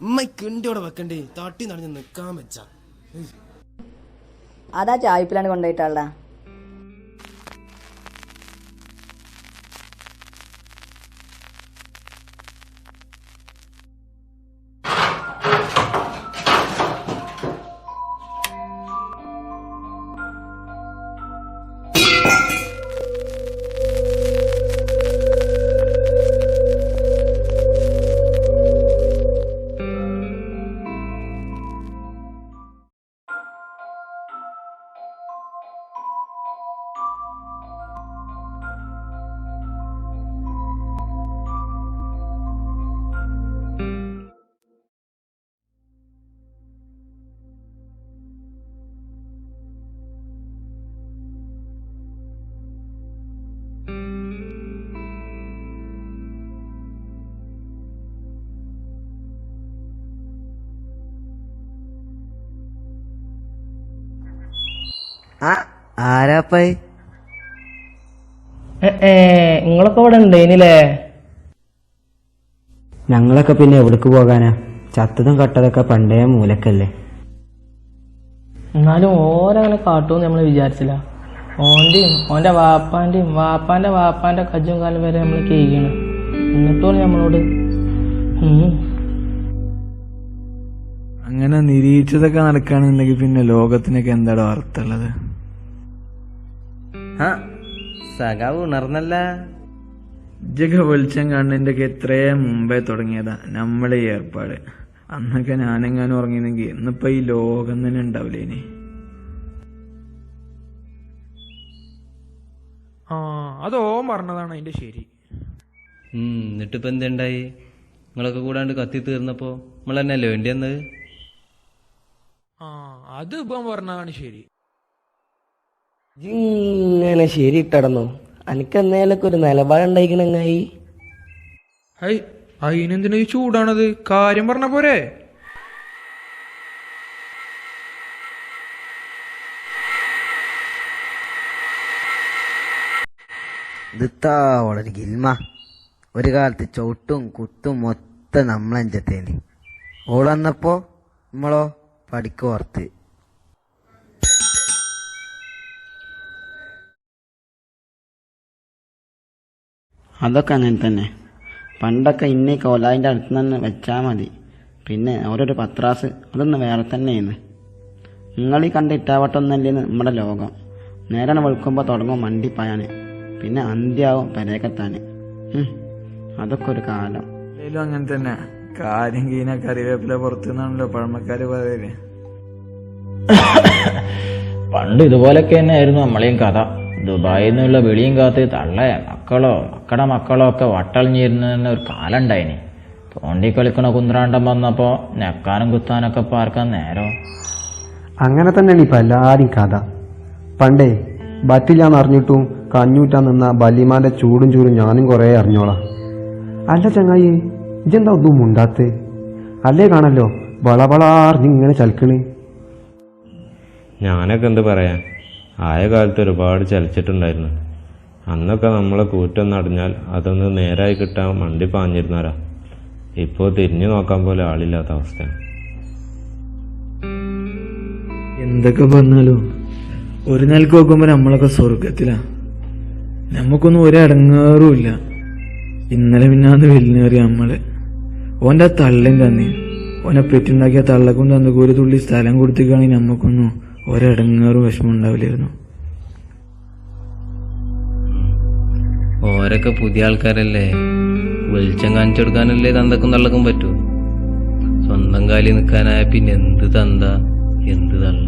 ഉമ്മക്കിൻ്റെ വെക്കണ്ടേ തട്ടി നടഞ്ഞ് നിക്കാൻ വെച്ച അതാ ചായപ്പിലാണ് കൊണ്ടുപോയിട്ടുള്ള. ആരാപ്പായി? നിങ്ങളൊക്കെ ഇവിടെ ഉണ്ടേനില്ലേ? ഞങ്ങളൊക്കെ പിന്നെ എവിടേക്ക് പോകാനാ? ചത്തതും കട്ടതൊക്കെ പണ്ടേ മൂലക്കല്ലേ. എന്നാലും ഓരങ്ങനെ കാട്ടുമെന്ന് നമ്മൾ വിചാരിച്ചില്ല. ഓന്റെയും ഓന്റെ വാപ്പാന്റെയും വാപ്പാന്റെ കജ്ജും കാലം വരെ നമ്മൾ കേൾക്കണം. എന്നിട്ടും നമ്മളോട് അങ്ങനെ നിരീക്ഷിതൊക്കെ നടക്കുകയാണെന്നുണ്ടെങ്കിൽ പിന്നെ ലോകത്തിനൊക്കെ എന്താടോ അർത്ഥമുള്ളത്? സഖാവ് ഉണർന്നല്ല. ഇജ്ജൊക്കെ വെളിച്ചം കാണുന്നതിൻ്റെ ഒക്കെ എത്രയോ മുമ്പേ തുടങ്ങിയതാ നമ്മളെ ഈ ഏർപ്പാട്. അന്നൊക്കെ ഞാനെങ്ങാനും ഉറങ്ങിയെങ്കിൽ ഇന്നിപ്പോ ഈ ലോകം തന്നെ ഉണ്ടാവില്ല. ഇനി അതോ പറഞ്ഞതാണ് അതിന്റെ ശരി. എന്നിട്ടിപ്പോ എന്തുണ്ടായി? നിങ്ങളൊക്കെ കൂടാണ്ട് കത്തി തീർന്നപ്പോ നമ്മൾ തന്നെയല്ലേ വേണ്ടി വന്നത്? അത് ഇപ്പം പറഞ്ഞതാണ് ശരി. ഇങ്ങനെ ശരി ഇട്ടടന്നു. എനിക്ക് എന്നേലൊക്കെ ഒരു നിലപാടുണ്ടായിക്കണങ്ങായി. അതിനെന്തിനാ ഈ ചൂടാണത്? കാര്യം പറഞ്ഞ പോരെ? വളരെ ഗിൽമ ഒരു കാലത്ത് ചവിട്ടും കുത്തും മൊത്തം നമ്മളഞ്ചത്തേന്. ഓള് വന്നപ്പോ നമ്മളോ പഠിക്ക് ഓർത്ത്. അതൊക്കെ അങ്ങനെ തന്നെ. പണ്ടൊക്കെ ഇന്നേ കോലായിൻ്റെ അടുത്ത് തന്നെ വെച്ചാൽ മതി. പിന്നെ ഓരോരു പത്രാസ് അതൊന്ന് വേറെ തന്നെയാണ്. നിങ്ങളീ കണ്ട് ഇട്ടാവട്ടൊന്നല്ലേന്ന് നമ്മുടെ ലോകം. നേരെ വെളുക്കുമ്പോൾ തുടങ്ങും മണ്ടിപ്പായാൻ. പിന്നെ അന്ത്യാവും പെരേക്കെത്താൻ. അതൊക്കെ ഒരു കാലം. അങ്ങനെ തന്നെ. കാര്യം കീന കറിവേപ്പില പുറത്തു നിന്നാണല്ലോ പഴമക്കാര് പറയല്. പണ്ട് ഇതുപോലൊക്കെ തന്നെ ആയിരുന്നു നമ്മളെയും കഥ. ദുബായിൽ നിന്നുള്ള വിളിയും കാത്ത് തള്ളേ മക്കളുടെ മക്കളോ ഒക്കെ വട്ടളിഞ്ഞിരുന്ന ഒരു കാലം ഉണ്ടായിന്. തോണ്ടി കളിക്കണ കുന്ത്രാണ്ടം വന്നപ്പോ നെക്കാനും കുത്താനൊക്കെ പാർക്കാൻ നേരം. അങ്ങനെ തന്നെയാണ് ഇപ്പൊ എല്ലാരും കഥ. പണ്ടേ ബറ്റില്ലാന്ന് അറിഞ്ഞിട്ടും കഞ്ഞൂറ്റാൻ നിന്ന ബല്ലിമാന്റെ ചൂടും ഞാനും കുറെ അറിഞ്ഞോളാം. അല്ല ചങ്ങായി, ഇജെന്താ ഒന്നും മുണ്ടാത്തേ? അല്ലേ കാണല്ലോ വളവളാറിഞ്ഞിങ്ങനെ ചലിക്കണ്. ഞാനൊക്കെ എന്ത് പറയാൻ, ആയ കാലത്ത് ഒരുപാട് ചലിച്ചിട്ടുണ്ടായിരുന്നു. അന്നൊക്കെ നമ്മളെ കൂറ്റൊന്ന് അടഞ്ഞാൽ അതൊന്ന് നേരായി കിട്ടാൻ മണ്ടി പാഞ്ഞിരുന്നാരാ. ഇപ്പോൾ തിരിഞ്ഞു നോക്കാൻ പോലെ ആളില്ലാത്ത അവസ്ഥയാണ്. എന്തൊക്കെ പറഞ്ഞാലും ഒരു നിലക്ക് നോക്കുമ്പോ നമ്മളൊക്കെ സ്വർഗത്തിലാ. നമുക്കൊന്നും ഒരടങ്ങാറുമില്ല. ഇന്നലെ പിന്നാന്ന് വെല്ലുന്നേറിയ നമ്മള് ഓൻ്റെ ആ തള്ളൻ തന്നെ ഓനെ പെറ്റുണ്ടാക്കിയ തള്ളക്കും തന്നൊക്കെ ഒരു തുള്ളി സ്ഥലം കൊടുത്തേക്കാണെങ്കിൽ നമുക്കൊന്നും ഒരടങ്ങാറും വിഷമം ഉണ്ടാവില്ലായിരുന്നു. ഓരൊക്കെ പുതിയ ആൾക്കാരല്ലേ, വെളിച്ചം കാണിച്ചു കൊടുക്കാനല്ലേ തന്തക്കും തള്ളക്കും പറ്റൂ. സ്വന്തം കാലിൽ നിൽക്കാനായ പിന്നെ എന്ത് തന്ത എന്ത് തള്ള.